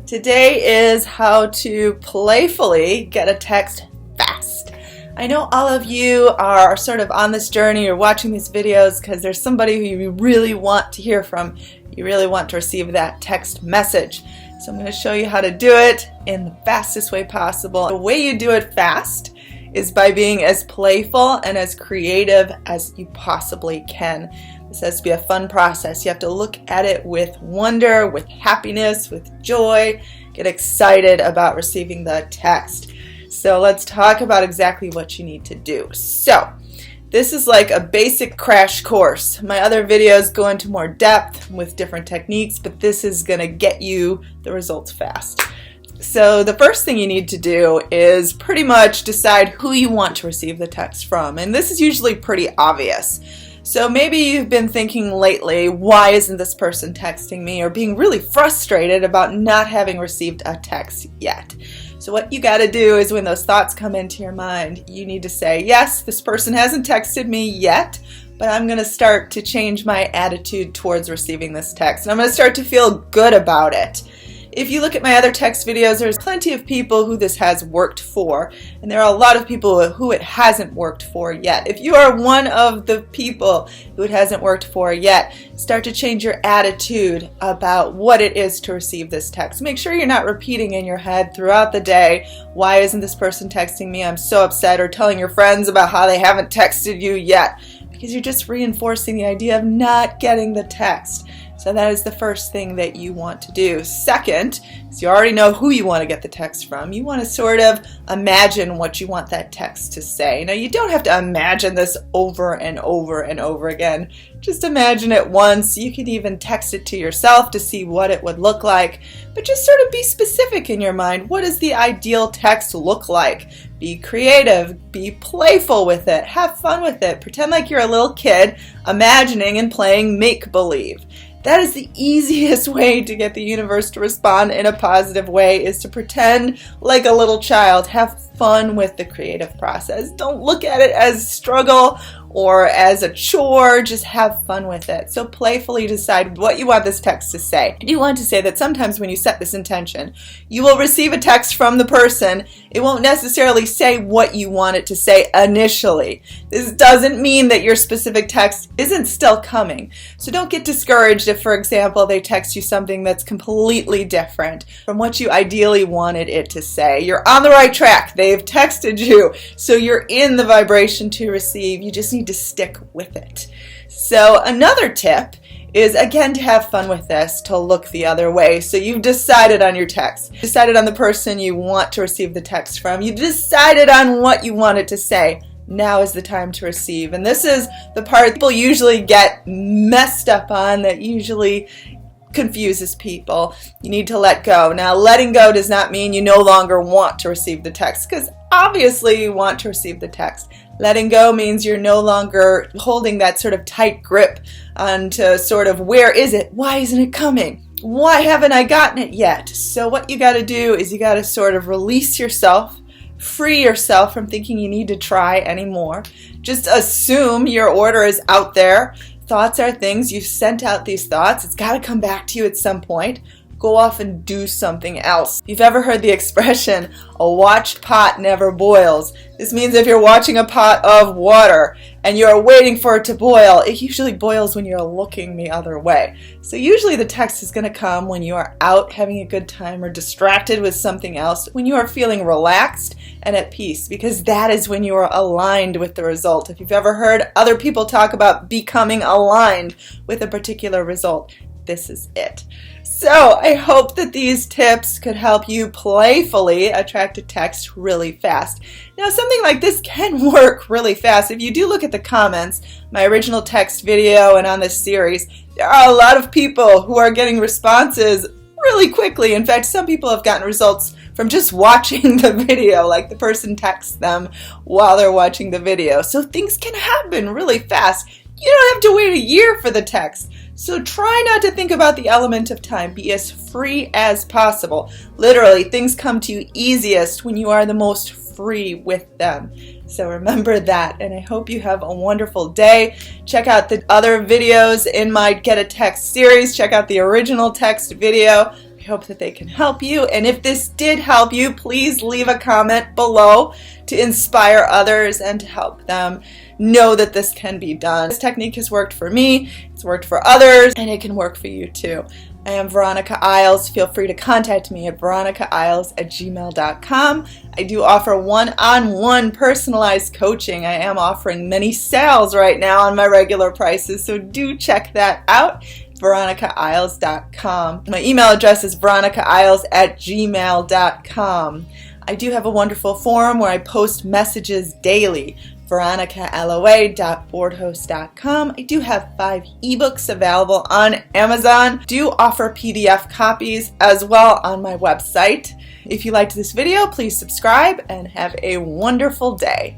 Today is how to playfully get a text fast. I know all of you are sort of on this journey or watching these videos because there's somebody who you really want to hear from. You really want to receive that text message. So I'm going to show you how to do it in the fastest way possible. The way you do it fast is by being as playful and as creative as you possibly can. This has to be a fun process. You have to look at it with wonder, with happiness, with joy, get excited about receiving the text. So let's talk about exactly what you need to do. So this is like a basic crash course. My other videos go into more depth with different techniques, but this is going to get you the results fast. So the first thing you need to do is pretty much decide who you want to receive the text from. And this is usually pretty obvious. So maybe you've been thinking lately, why isn't this person texting me? Or being really frustrated about not having received a text yet. So what you got to do is when those thoughts come into your mind, you need to say, yes, this person hasn't texted me yet, but I'm going to start to change my attitude towards receiving this text. And I'm going to start to feel good about it. If you look at my other text videos, there's plenty of people who this has worked for, and there are a lot of people who it hasn't worked for yet. If you are one of the people who it hasn't worked for yet, start to change your attitude about what it is to receive this text. Make sure you're not repeating in your head throughout the day, why isn't this person texting me? I'm so upset, or telling your friends about how they haven't texted you yet, because you're just reinforcing the idea of not getting the text. So that is the first thing that you want to do. Second, is you already know who you want to get the text from. You want to sort of imagine what you want that text to say. Now, you don't have to imagine this over and over and over again. Just imagine it once. You can even text it to yourself to see what it would look like. But just sort of be specific in your mind. What does the ideal text look like? Be creative. Be playful with it. Have fun with it. Pretend like you're a little kid imagining and playing make-believe. That is the easiest way to get the universe to respond in a positive way, is to pretend like a little child. Have fun with the creative process. Don't look at it as struggle or as a chore. Just have fun with it. So playfully decide what you want this text to say. You want to say that sometimes when you set this intention, you will receive a text from the person. It won't necessarily say what you want it to say initially. This doesn't mean that your specific text isn't still coming. So don't get discouraged if, for example, they text you something that's completely different from what you ideally wanted it to say. You're on the right track. They've texted you, so you're in the vibration to receive. You just need to stick with it. So another tip is, again, to have fun with this, to look the other way. So you've decided on your text, decided on the person you want to receive the text from, you decided on what you want it to say. Now is the time to receive. And this is the part people usually get messed up on, that usually confuses people. You need to let go. Now, letting go does not mean you no longer want to receive the text, because obviously you want to receive the text. Letting go means you're no longer holding that sort of tight grip onto sort of, where is it? Why isn't it coming? Why haven't I gotten it yet? So what you got to do is you got to sort of release yourself, free yourself from thinking you need to try anymore. Just assume your order is out there. Thoughts are things. You've sent out these thoughts. It's got to come back to you at some point. Go off and do something else. If you've ever heard the expression, a watched pot never boils. This means if you're watching a pot of water and you're waiting for it to boil, it usually boils when you're looking the other way. So usually the text is going to come when you are out having a good time or distracted with something else, when you are feeling relaxed and at peace, because that is when you are aligned with the result. If you've ever heard other people talk about becoming aligned with a particular result, this is it. So I hope that these tips could help you playfully attract a text really fast. Now, something like this can work really fast. If you do look at the comments, my original text video and on this series, there are a lot of people who are getting responses really quickly. In fact, some people have gotten results from just watching the video, like the person texts them while they're watching the video. So things can happen really fast. You don't have to wait a year for the text. So try not to think about the element of time. Be as free as possible. Literally, things come to you easiest when you are the most free with them. So remember that, and I hope you have a wonderful day. Check out the other videos in my Get a Text series. Check out the original text video. I hope that they can help you. And if this did help you, please leave a comment below to inspire others and to help them know that this can be done. This technique has worked for me, it's worked for others, and it can work for you too. I am Veronica Isles. Feel free to contact me at VeronicaIsles@gmail.com. I do offer one-on-one personalized coaching. I am offering many sales right now on my regular prices, so do check that out. VeronicaIsles.com. My email address is VeronicaIsles@gmail.com. I do have a wonderful forum where I post messages daily. VeronicaLOA.boardhost.com. I do have 5 ebooks available on Amazon. Do offer PDF copies as well on my website. If you liked this video, please subscribe and have a wonderful day.